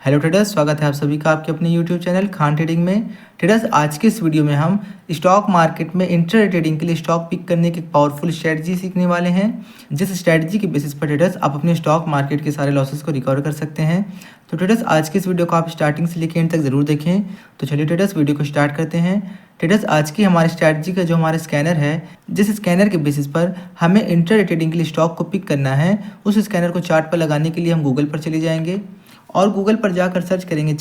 Hello traders, स्वागत है आप सभी का आपके अपने यूट्यूब चैनल खान ट्रेडिंग में। ट्रेडर्स, आज के इस वीडियो में हम स्टॉक मार्केट में इंट्राडे ट्रेडिंग के लिए स्टॉक पिक करने की पावरफुल स्ट्रेटजी सीखने वाले हैं, जिस स्ट्रेटजी के बेसिस पर ट्रेडर्स आप अपने स्टॉक मार्केट के सारे लॉसेस को रिकवर कर सकते हैं। तो ट्रेडर्स, आज के इस वीडियो को आप स्टार्टिंग से लेकर एंड तक ज़रूर देखें। तो चलिए ट्रेडर्स, वीडियो को स्टार्ट करते हैं। ट्रेडर्स, आज की हमारी स्ट्रैटेजी का जो हमारा स्कैनर है, जिस स्कैनर के बेसिस पर हमें इंट्राडे ट्रेडिंग के लिए स्टॉक को पिक करना है, उस स्कैनर को चार्ट पर लगाने के लिए हम गूगल पर चले जाएंगे और गूगल पर जाकर सर्च करेंगे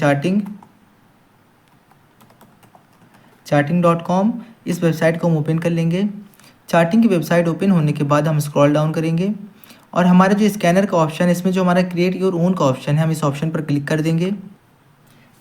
चार्टिंग.com। इस वेबसाइट को हम ओपन कर लेंगे। चार्टिंग की वेबसाइट ओपन होने के बाद हम स्क्रॉल डाउन करेंगे और हमारा जो स्कैनर का ऑप्शन है, इसमें जो हमारा क्रिएट योर ओन का ऑप्शन है, हम इस ऑप्शन पर क्लिक कर देंगे।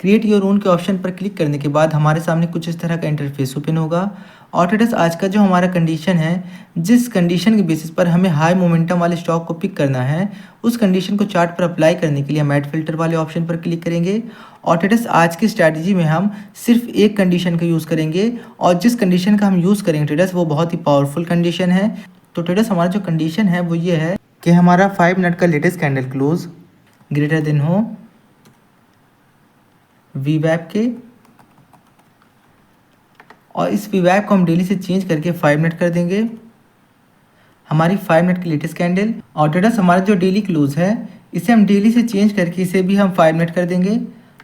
क्रिएट योर ओन के ऑप्शन पर क्लिक करने के बाद हमारे सामने कुछ इस तरह का इंटरफेस ओपन होगा। और ट्रेडर्स, आज का जो हमारा कंडीशन है, जिस कंडीशन के बेसिस पर हमें हाई मोमेंटम वाले स्टॉक को पिक करना है, उस कंडीशन को चार्ट पर अप्लाई करने के लिए हम ऐड फिल्टर वाले ऑप्शन पर क्लिक करेंगे। और ट्रेडर्स, आज की स्ट्रैटेजी में हम सिर्फ एक कंडीशन का यूज़ करेंगे और जिस कंडीशन का हम यूज़ करेंगे ट्रेडर्स, वो बहुत ही पावरफुल कंडीशन है। तो ट्रेडर्स, हमारा जो कंडीशन है वो ये है कि हमारा 5 मिनट का latest candle close greater than हो वीवैप के, और इस वीवैप को हम डेली से चेंज करके 5 मिनट कर देंगे, हमारी 5 मिनट की लेटेस्ट कैंडल। और ट्रेडर्स, हमारा जो डेली क्लोज है, इसे हम डेली से चेंज करके इसे भी हम 5 मिनट कर देंगे,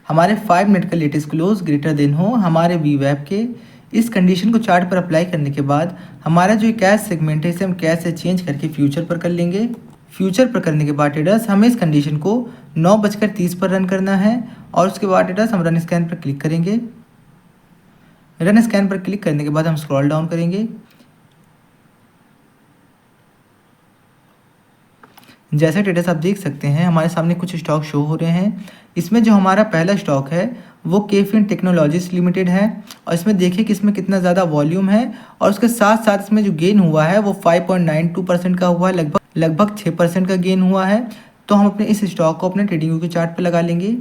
हमारे 5 मिनट का लेटेस्ट क्लोज ग्रेटर देन हो हमारे वीवैप के। इस कंडीशन को चार्ट पर अप्लाई करने के बाद हमारा जो कैश सेगमेंट है, इसे हम कैश से चेंज करके फ्यूचर पर कर लेंगे। फ्यूचर पर करने के बाद ट्रेडर्स, हमें इस कंडीशन को 9:30 पर रन करना है और उसके बाद ट्रेडर्स हम रन स्कैन पर क्लिक करेंगे। रन स्कैन पर क्लिक करने के बाद हम स्क्रॉल डाउन करेंगे। जैसे ट्रेडर्स, आप देख सकते हैं हमारे सामने कुछ स्टॉक शो हो रहे हैं। इसमें जो हमारा पहला स्टॉक है वो केफिन टेक्नोलॉजीज लिमिटेड है और इसमें देखिए कि इसमें कितना ज़्यादा वॉल्यूम है और उसके साथ साथ इसमें जो गेन हुआ है वो 5.92% का हुआ है, लगभग 6% का गेन हुआ है। तो हम अपने इस स्टॉक को अपने ट्रेडिंग व्यू के चार्ट पर लगा लेंगे।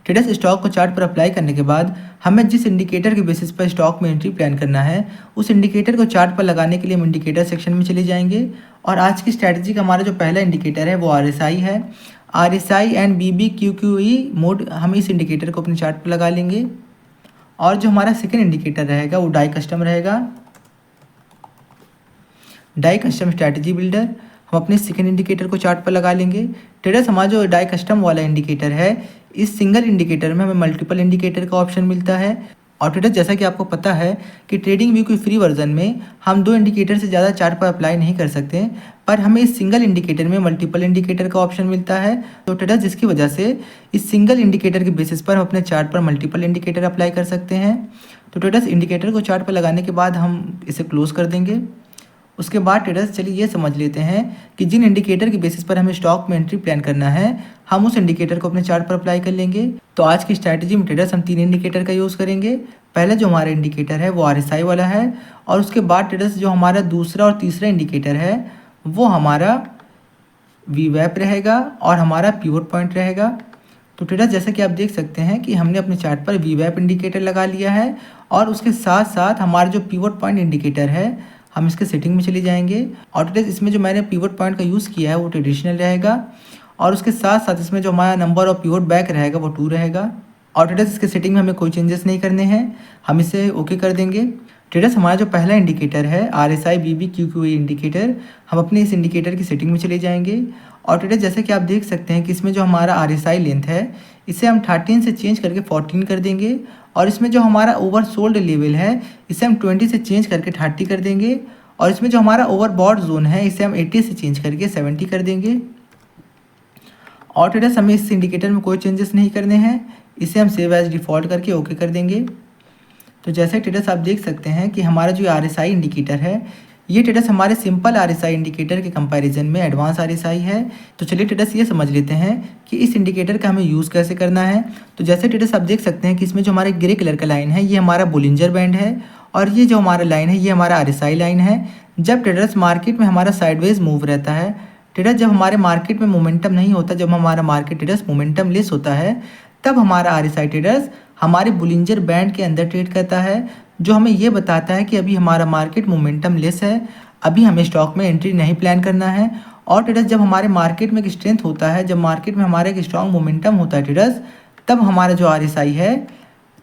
ट्रेडर्स, स्टॉक को चार्ट पर अप्लाई करने के बाद हमें जिस इंडिकेटर के बेसिस पर स्टॉक में एंट्री प्लान करना है, उस इंडिकेटर को चार्ट पर लगाने के लिए हम इंडिकेटर सेक्शन में चले जाएंगे। और आज की स्ट्रैटेजी का हमारा जो पहला इंडिकेटर है वो RSI है। RSI एंड BBQQE मोड, हम इस इंडिकेटर को अपने चार्ट पर लगा लेंगे। और जो हमारा सेकेंड इंडिकेटर रहेगा वो डाई कस्टम रहेगा, डाई कस्टम स्ट्रैटेजी बिल्डर। हम अपने सेकेंड इंडिकेटर को चार्ट पर लगा लेंगे। ट्रेडर्स, हमारा जो डाई कस्टम वाला इंडिकेटर है, इस सिंगल इंडिकेटर में हमें मल्टीपल इंडिकेटर का ऑप्शन मिलता है। और ट्रेडर्स, जैसा कि आपको पता है कि ट्रेडिंग व्यू की फ्री वर्जन में हम 2 इंडिकेटर से ज़्यादा चार्ट पर अप्लाई नहीं कर सकते, पर हमें इस सिंगल इंडिकेटर में मल्टीपल इंडिकेटर का ऑप्शन मिलता है। तो ट्रेडर्स, जिसकी वजह से इस सिंगल इंडिकेटर के बेसिस पर हम अपने चार्ट पर मल्टीपल इंडिकेटर अप्लाई कर सकते हैं। तो ट्रेडर्स, इंडिकेटर को चार्ट पर लगाने के बाद हम इसे क्लोज कर देंगे। उसके बाद ट्रेडर्स, चलिए ये समझ लेते हैं कि जिन इंडिकेटर के बेसिस पर हमें स्टॉक में एंट्री प्लान करना है, हम उस इंडिकेटर को अपने चार्ट पर अप्लाई कर लेंगे। तो आज की स्ट्रैटेजी में ट्रेडर्स, हम 3 इंडिकेटर का यूज़ करेंगे। पहला जो हमारा इंडिकेटर है वो RSI वाला है और उसके बाद ट्रेडर्स, जो हमारा दूसरा और तीसरा इंडिकेटर है वो हमारा वीवैप रहेगा और हमारा पिवट पॉइंट रहेगा। तो ट्रेडर्स, जैसा कि आप देख सकते हैं कि हमने अपने चार्ट पर वीवैप इंडिकेटर लगा लिया है और उसके साथ साथ हमारा जो पिवट पॉइंट इंडिकेटर है, हम इसके सेटिंग में चले जाएंगे। और ट्रेडर्स, इसमें जो मैंने पिवट पॉइंट का यूज़ किया है वो ट्रेडिशनल रहेगा और उसके साथ साथ इसमें जो हमारा नंबर ऑफ पिवट बैक रहेगा वो 2 रहेगा। और ट्रेडर्स, इसके सेटिंग में हमें कोई चेंजेस नहीं करने हैं, हम इसे ओके कर देंगे। ट्रेडर्स, हमारा जो पहला इंडिकेटर है RSI BBQQE इंडिकेटर, हम अपने इस इंडिकेटर की सेटिंग में चले जाएंगे। और ट्रेडर्स, जैसे कि आप देख सकते हैं कि इसमें जो हमारा RSI लेंथ है, इसे हम 13 से चेंज करके 14 कर देंगे और इसमें जो हमारा ओवर सोल्ड लेवल है, इसे हम 20 से चेंज करके 30 कर देंगे और इसमें जो हमारा ओवरबॉट जोन है, इसे हम 80 से चेंज करके 70 कर देंगे। और ट्रेडर्स, हमें इस इंडिकेटर में कोई चेंजेस नहीं करने हैं, इसे हम सेव एज डिफ़ॉल्ट करके ओके कर देंगे। तो जैसे ट्रेडर्स, आप देख सकते हैं कि हमारा जो RSI इंडिकेटर है, ये ट्रेडर्स हमारे सिंपल RSI इंडिकेटर के कंपैरिजन में एडवांस RSI है। तो चलिए ट्रेडर्स, ये समझ लेते हैं कि इस इंडिकेटर का हमें यूज़ कैसे करना है। तो जैसे ट्रेडर्स, आप देख सकते हैं कि इसमें जो हमारे ग्रे कलर का लाइन है, ये हमारा बोलिंजर बैंड है और ये जो हमारा लाइन है ये हमारा RSI लाइन है। जब ट्रेडर्स मार्केट में हमारा साइडवेज मूव रहता है, ट्रेडर्स जब हमारे मार्केट में मोमेंटम नहीं होता, जब हमारा मार्केट ट्रेडर्स मोमेंटम लेस होता है, तब हमारा RSI ट्रेडर्स हमारे बोलिंजर बैंड के अंदर ट्रेड करता है, जो हमें ये बताता है कि अभी हमारा मार्केट मोमेंटम लेस है। अभी हमें स्टॉक में एंट्री नहीं प्लान करना है। और ट्रेडर्स जब हमारे मार्केट में एक स्ट्रेंथ होता है, जब मार्केट में हमारा एक स्ट्रॉन्ग मोमेंटम होता है ट्रेडर्स, तब हमारा जो RSI है,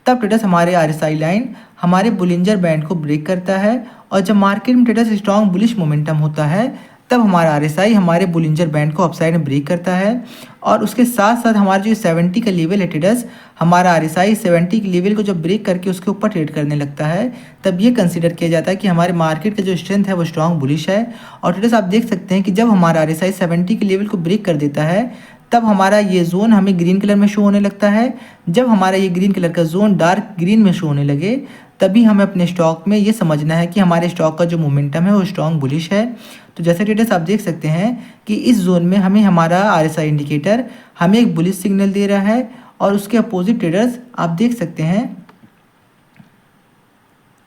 तब ट्रेडर्स हमारे RSI लाइन हमारे बुलिंजर बैंड को ब्रेक करता है। और जब मार्केट में ट्रेडर्स स्ट्रॉन्ग बुलिश मोमेंटम होता है, तब हमारा RSI हमारे बुलिंजर बैंड को अपसाइड में ब्रेक करता है। और उसके साथ साथ हमारा जो 70 का लेवल है ट्रेडर्स, हमारा RSI 70 के लेवल को जब ब्रेक करके उसके ऊपर ट्रेड करने लगता है, तब ये कंसीडर किया जाता है कि हमारे मार्केट का जो स्ट्रेंथ है वो स्ट्रॉन्ग बुलिश है। और ट्रेडर्स आप देख सकते हैं कि जब हमारा RSI 70 के लेवल को ब्रेक कर देता है, तब हमारा ये जोन हमें ग्रीन कलर में शो होने लगता है। जब हमारा ये ग्रीन कलर का जोन डार्क ग्रीन में शो होने लगे, तभी हमें अपने स्टॉक में ये समझना है कि हमारे स्टॉक का जो मोमेंटम है वो स्ट्रॉन्ग बुलिश है। तो जैसे ट्रेडर्स आप देख सकते हैं कि इस जोन में हमें हमारा RSI इंडिकेटर हमें एक बुलिश सिग्नल दे रहा है। और उसके अपोजिट ट्रेडर्स आप देख सकते हैं,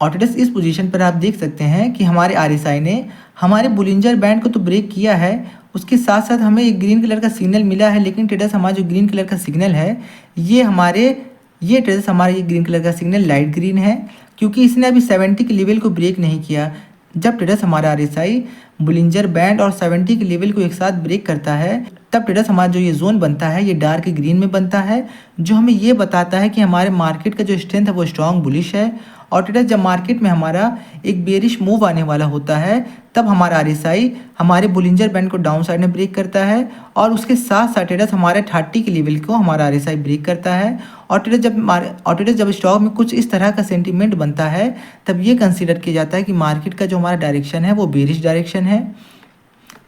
और ट्रेडर्स इस पोजीशन पर आप देख सकते हैं कि हमारे RSI ने हमारे बुलिंजर बैंड को तो ब्रेक किया है, उसके साथ साथ हमें एक ग्रीन कलर का सिग्नल मिला है। लेकिन ट्रेडर्स हमारा जो ग्रीन कलर का सिग्नल है, ये ट्रेडर्स हमारा ये ग्रीन कलर का सिग्नल लाइट ग्रीन है, क्योंकि इसने अभी 70 के लेवल को ब्रेक नहीं किया। जब ट्रेडर्स हमारा RSI बुलिंजर बैंड और 70 के लेवल को एक साथ ब्रेक करता है, तब ट्रेडर्स हमारा जो ये जोन बनता है ये डार्क ग्रीन में बनता है, जो हमें ये बताता है कि हमारे मार्केट का जो स्ट्रेंथ है वो स्ट्रॉन्ग बुलिश है। और ट्रेडर्स जब मार्केट में हमारा एक बेरिश मूव आने वाला होता है, तब हमारा RSI हमारे बुलिंजर बैंड को डाउन साइड में ब्रेक करता है। और उसके साथ साथ ट्रेडर्स हमारे 30 के लेवल को हमारा RSI ब्रेक करता है। और ट्रेडर्स जब स्टॉक में कुछ इस तरह का सेंटीमेंट बनता है, तब ये कंसीडर किया जाता है कि मार्केट का जो हमारा डायरेक्शन है वो बेरिश डायरेक्शन है।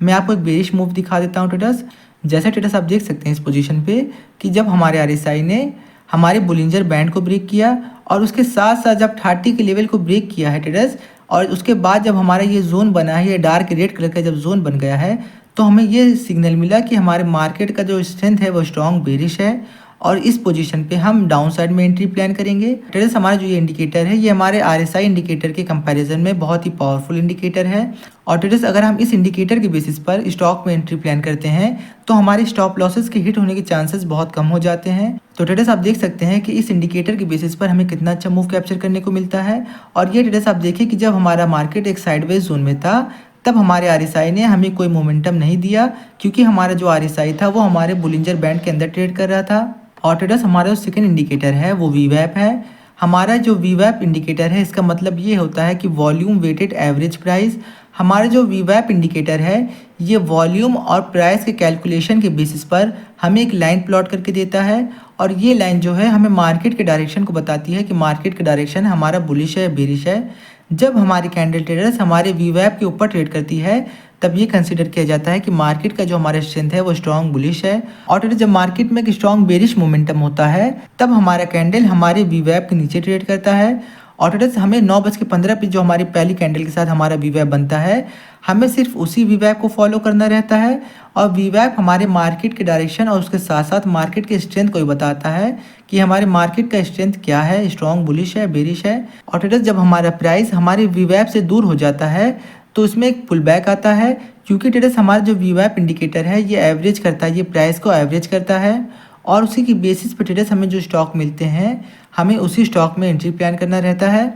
मैं आपको एक बेरिश मूव दिखा देता हूँ ट्रेडर्स। जैसे ट्रेडर्स आप देख सकते हैं इस पोजीशन पे कि जब हमारे RSI ने हमारे बुलिंजर बैंड को ब्रेक किया, और उसके साथ साथ जब 30 के लेवल को ब्रेक किया है ट्रेडर्स, और उसके बाद जब हमारा ये जोन बना है, ये डार्क रेड कलर का जब जोन बन गया है, तो हमें ये सिग्नल मिला कि हमारे मार्केट का जो स्ट्रेंथ है वो स्ट्रॉन्ग बेरिश है। और इस पोजीशन पे हम डाउन साइड में एंट्री प्लान करेंगे। ट्रेडर्स हमारा जो ये इंडिकेटर है, ये हमारे RSI इंडिकेटर के कंपैरिजन में बहुत ही पावरफुल इंडिकेटर है। और ट्रेडर्स अगर हम इस इंडिकेटर के बेसिस पर स्टॉक में एंट्री प्लान करते हैं, तो हमारे स्टॉप लॉसेस के हिट होने के चांसेस बहुत कम हो जाते हैं। तो ट्रेडर्स आप देख सकते हैं कि इस इंडिकेटर के बेसिस पर हमें कितना अच्छा मूव कैप्चर करने को मिलता है। और ये ट्रेडर्स आप देखिए कि जब हमारा मार्केट एक साइडवेज जोन में था, तब हमारे RSI ने हमें कोई मोमेंटम नहीं दिया, क्योंकि हमारा जो RSI था वो हमारे बुलिंजर बैंड के अंदर ट्रेड कर रहा था। और ट्रेडर्स हमारा जो सेकंड इंडिकेटर है वो VWAP है। हमारा जो VWAP इंडिकेटर है, इसका मतलब ये होता है कि वॉल्यूम वेटेड एवरेज प्राइस। हमारा जो VWAP इंडिकेटर है, ये वॉल्यूम और प्राइस के कैलकुलेशन के बेसिस पर हमें एक लाइन प्लॉट करके देता है। और ये लाइन जो है हमें मार्केट के डायरेक्शन को बताती है कि मार्केट का डायरेक्शन हमारा बुलिश है, बेरिश है। जब हमारी कैंडल ट्रेडर्स हमारे VWAP के ऊपर ट्रेड करती है, तब ये कंसीडर किया जाता है कि मार्केट का जो हमारा स्ट्रेंथ है वो स्ट्रॉन्ग बुलिश है। और जब मार्केट में एक स्ट्रॉन्ग बेरिश मोमेंटम होता है, तब हमारा कैंडल हमारे VWAP के नीचे ट्रेड करता है। और ट्रेडर्स हमें 9:15 पे जो हमारी पहली कैंडल के साथ हमारा VWAP बनता है, हमें सिर्फ उसी VWAP को फॉलो करना रहता है। और VWAP हमारे मार्केट के डायरेक्शन और उसके साथ साथ मार्केट के स्ट्रेंथ को भी बताता है कि हमारे मार्केट का स्ट्रेंथ क्या है, स्ट्रॉन्ग बुलिश है, बेरिश है। और ट्रेडर्स जब हमारा प्राइस हमारे VWAP से दूर हो जाता है, तो उसमें एक पुल बैक आता है, क्योंकि ट्रेडर्स हमारा जो VWAP इंडिकेटर है ये एवरेज करता है, ये प्राइस को एवरेज करता है। और उसी की बेसिस पे ट्रेडर्स हमें जो स्टॉक मिलते हैं, हमें उसी स्टॉक में एंट्री प्लान करना रहता है।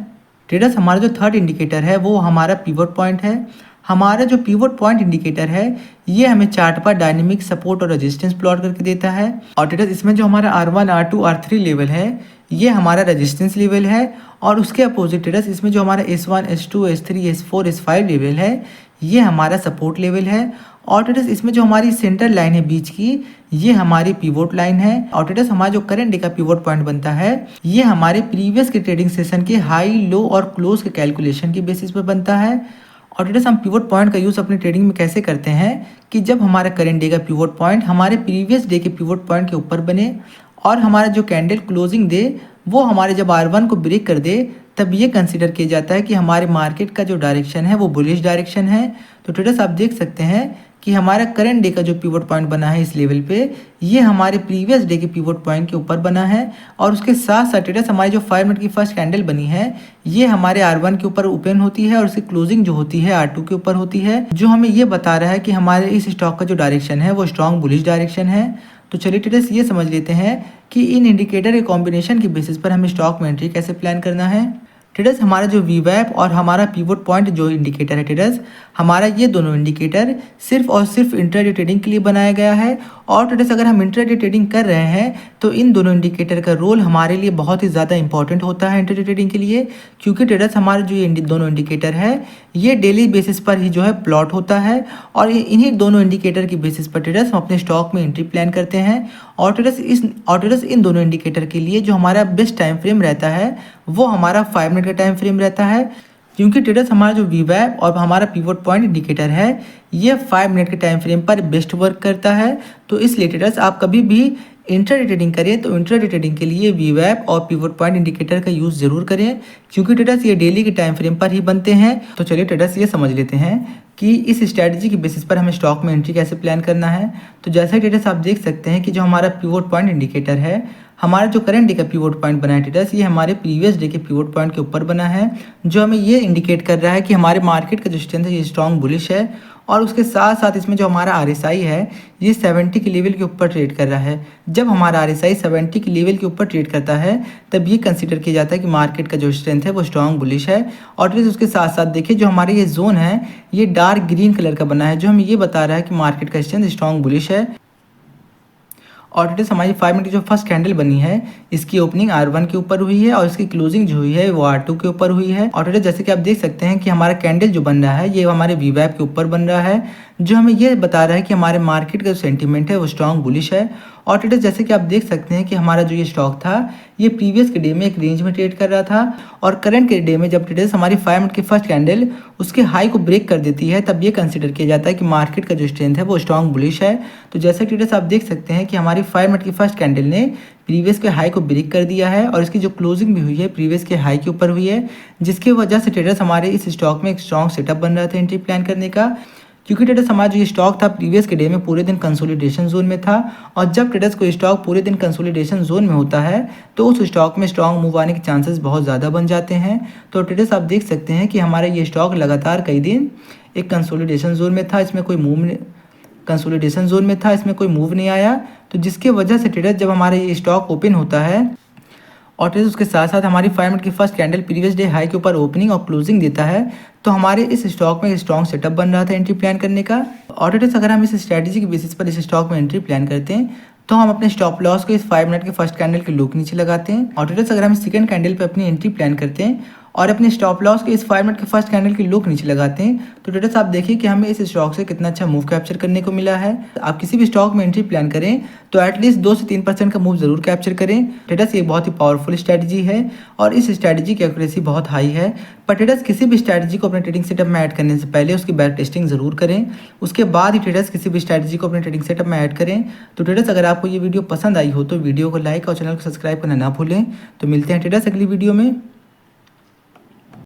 ट्रेडर्स हमारा जो थर्ड इंडिकेटर है वो हमारा पिवट पॉइंट है। हमारा जो पिवट पॉइंट इंडिकेटर है, ये हमें चार्ट पर डायनेमिक सपोर्ट और रेजिस्टेंस प्लॉट करके देता है। और ट्रेडर्स इसमें जो हमारा R1, R2, R3 लेवल है, ये हमारा रेजिस्टेंस लेवल है। और उसके अपोजिट ट्रेडर्स इसमें जो हमारा S1, S2, S3, S4, S5 level है, ये हमारा सपोर्ट लेवल है। और ट्रेडर्स इसमें जो हमारी सेंटर लाइन है बीच की, ये हमारी पिवोट लाइन है। और ट्रेडर्स हमारा जो करंट डे का पिवोट पॉइंट बनता है, ये हमारे प्रीवियस के ट्रेडिंग सेशन के हाई, लो और क्लोज के कैलकुलेशन के बेसिस पर बनता है। और ट्रेडर्स हम पिवोट पॉइंट का यूज़ अपनी ट्रेडिंग में कैसे करते हैं कि जब हमारा करंट डे का पिवोट पॉइंट हमारे प्रीवियस डे के पिवोट पॉइंट के ऊपर बने, और हमारा जो कैंडल क्लोजिंग दे वो हमारे जब R1 को ब्रेक कर दे, तब ये कंसीडर किया जाता है कि हमारे मार्केट का जो डायरेक्शन है वो बुलिश डायरेक्शन है। तो ट्रेडर्स आप देख सकते हैं कि हमारा करंट डे का जो पिवट पॉइंट बना है इस लेवल पे, ये हमारे प्रीवियस डे के पिवट पॉइंट के ऊपर बना है। और उसके साथ साथ ट्रेडर्स हमारी जो 5 मिनट की फर्स्ट कैंडल बनी है, ये हमारे R1 के ऊपर ओपन होती है और उसकी क्लोजिंग जो होती है R2 के ऊपर होती है, जो हमें ये बता रहा है कि हमारे इस स्टॉक का जो डायरेक्शन है वो स्ट्रॉन्ग बुलिश डायरेक्शन है। तो चलिए ट्रेडर्स ये समझ लेते हैं कि इन इंडिकेटर के कॉम्बिनेशन के बेसिस पर हमें स्टॉक में एंट्री कैसे प्लान करना है। ट्रेडर्स हमारा जो वीवैप और हमारा पिवोट पॉइंट जो इंडिकेटर है ट्रेडर्स, हमारा ये दोनों इंडिकेटर सिर्फ और सिर्फ इंट्राडे ट्रेडिंग के लिए बनाया गया है। और ट्रेडर्स अगर हम इंट्राडे ट्रेडिंग कर रहे हैं तो इन दोनों इंडिकेटर का रोल हमारे लिए बहुत ही ज़्यादा इंपॉर्टेंट होता है इंट्राडे ट्रेडिंग के लिए, क्योंकि ट्रेडर्स हमारे जो ये दोनों इंडिकेटर है ये डेली बेसिस पर ही जो है प्लॉट होता है। और इन्हीं दोनों इंडिकेटर की बेसिस पर ट्रेडर्स हम अपने स्टॉक में एंट्री प्लान करते हैं। और ट्रेडर्स इन दोनों इंडिकेटर के लिए जो हमारा बेस्ट टाइम फ्रेम रहता है वो हमारा 5 मिनट का टाइम फ्रेम रहता है, क्योंकि ट्रेडर्स हमारा जो वीवैप और हमारा पिवोट पॉइंट इंडिकेटर है ये 5 मिनट के टाइम फ्रेम पर बेस्ट वर्क करता है। तो इसलिए ट्रेडर्स आप कभी भी इंट्राडे ट्रेडिंग करें तो इंट्राडे ट्रेडिंग के लिए वीवैप और पिवोट पॉइंट इंडिकेटर का यूज़ जरूर करें, क्योंकि ट्रेडर्स ये डेली के टाइम फ्रेम पर ही बनते हैं। तो चलिए ट्रेडर्स ये समझ लेते हैं कि इस स्ट्रैटेजी की बेसिस पर हमें स्टॉक में एंट्री कैसे प्लान करना है। तो जैसे ट्रेडर्स आप देख सकते हैं कि जो हमारा पिवोट पॉइंट इंडिकेटर है, हमारा जो करंट डे का पिवोट पॉइंट बना है ट्रेडर्स, ये हमारे प्रीवियस डे के पिवोट पॉइंट के ऊपर बना है, जो हमें ये इंडिकेट कर रहा है कि हमारे मार्केट का जो स्ट्रेंथ है ये स्ट्रॉन्ग बुलिश है। और उसके साथ साथ इसमें जो हमारा RSI है ये 70 के लेवल के ऊपर ट्रेड कर रहा है। जब हमारा RSI 70 के लेवल के ऊपर ट्रेड करता है तब ये कंसीडर किया जाता है कि मार्केट का जो स्ट्रेंथ है वो स्ट्रॉन्ग बुलिश है। और फिर उसके साथ साथ देखिए जो हमारे ये जोन है ये डार्क ग्रीन कलर का बना है, जो हमें ये बता रहा है कि मार्केट का स्ट्रेंथ स्ट्रॉन्ग बुलिश है। और ट्रेडर्स हमारी 5 मिनट की जो फर्स्ट कैंडल बनी है इसकी ओपनिंग R1 के ऊपर हुई है और इसकी क्लोजिंग जो हुई है वो R2 के ऊपर हुई है। और ट्रेडर्स जैसे कि आप देख सकते हैं कि हमारा कैंडल जो बन रहा है ये हमारे वीवैप के ऊपर बन रहा है, जो हमें ये बता रहा है कि हमारे मार्केट का जो सेंटीमेंट है वो स्ट्रॉन्ग बुलिश है। और ट्रेडर्स जैसे कि आप देख सकते हैं कि हमारा जो ये स्टॉक था ये प्रीवियस के डे में एक रेंज में ट्रेड कर रहा था, और करंट के डे में जब ट्रेडर्स हमारी 5 मिनट की फर्स्ट कैंडल उसके हाई को ब्रेक कर देती है तब ये कंसीडर किया जाता है कि मार्केट का जो स्ट्रेंथ है वो स्ट्रॉन्ग बुलिश है। तो जैसे ट्रेडर्स आप देख सकते हैं कि हमारी 5 मिनट की फर्स्ट कैंडल ने प्रीवियस के हाई को ब्रेक कर दिया है और इसकी जो क्लोजिंग भी हुई है प्रीवियस के हाई के ऊपर हुई है, जिसकी वजह से ट्रेडर्स हमारे इस स्टॉक में एक स्ट्रॉन्ग सेटअप बन रहा था एंट्री प्लान करने का। क्योंकि ट्रेडर्स हमारा जो ये स्टॉक था प्रीवियस के डे में पूरे दिन कंसोलिडेशन जोन में था, और जब ट्रेडर्स को स्टॉक पूरे दिन कंसोलिडेशन जोन में होता है तो उस स्टॉक में स्ट्रॉन्ग मूव आने के चांसेस बहुत ज़्यादा बन जाते हैं। तो ट्रेडर्स आप देख सकते हैं कि हमारा ये स्टॉक लगातार कई दिन एक कंसोलिडेशन जोन में था, इसमें कोई मूव नहीं आया। तो जिसके वजह से ट्रेडर्स जब हमारा ये स्टॉक ओपन होता है और ट्रेडर्स उसके साथ साथ हमारी 5 मिनट की first candle previous day high के ऊपर ओपनिंग और क्लोजिंग देता है, तो हमारे इस स्टॉक में स्ट्रॉन्ग सेटअप बन रहा था एंट्री प्लान करने का। और ट्रेडर्स अगर हम इस स्ट्रैटेजी के बेसिस पर इस स्टॉक में एंट्री प्लान करते हैं तो हम अपने स्टॉप लॉस को इस 5 मिनट के फर्स्ट कैंडल के लो के नीचे लगाते हैं। और ट्रेडर्स अगर हम सेकंड कैंडल पे अपनी एंट्री प्लान करते हैं और अपने स्टॉप लॉस को इस 5 मिनट के फर्स्ट कैंडल के लो के नीचे लगाते हैं, तो ट्रेडर्स आप देखिए कि हमें इस स्टॉक से कितना अच्छा मूव कैप्चर करने को मिला है। आप किसी भी स्टॉक में एंट्री प्लान करें तो एटलीस्ट 2 से 3% का मूव जरूर कैप्चर करें। ट्रेडर्स ये बहुत ही पावरफुल स्ट्रैटेजी है और इस स्ट्रैटेजी की एक्यूरेसी बहुत हाई है। पर ट्रेडर्स किसी भी स्ट्रैटेजी को अपने ट्रेडिंग सेटअप में ऐड करने से पहले उसकी बैक टेस्टिंग जरूर करें, उसके बाद ही ट्रेडर्स किसी भी स्ट्रैटेजी को अपने ट्रेडिंग सेटअप में ऐड करें। तो ट्रेडर्स अगर आपको ये वीडियो पसंद आई हो तो वीडियो को लाइक और चैनल को सब्सक्राइब करना ना भूलें। तो मिलते हैं ट्रेडर्स अगली वीडियो में।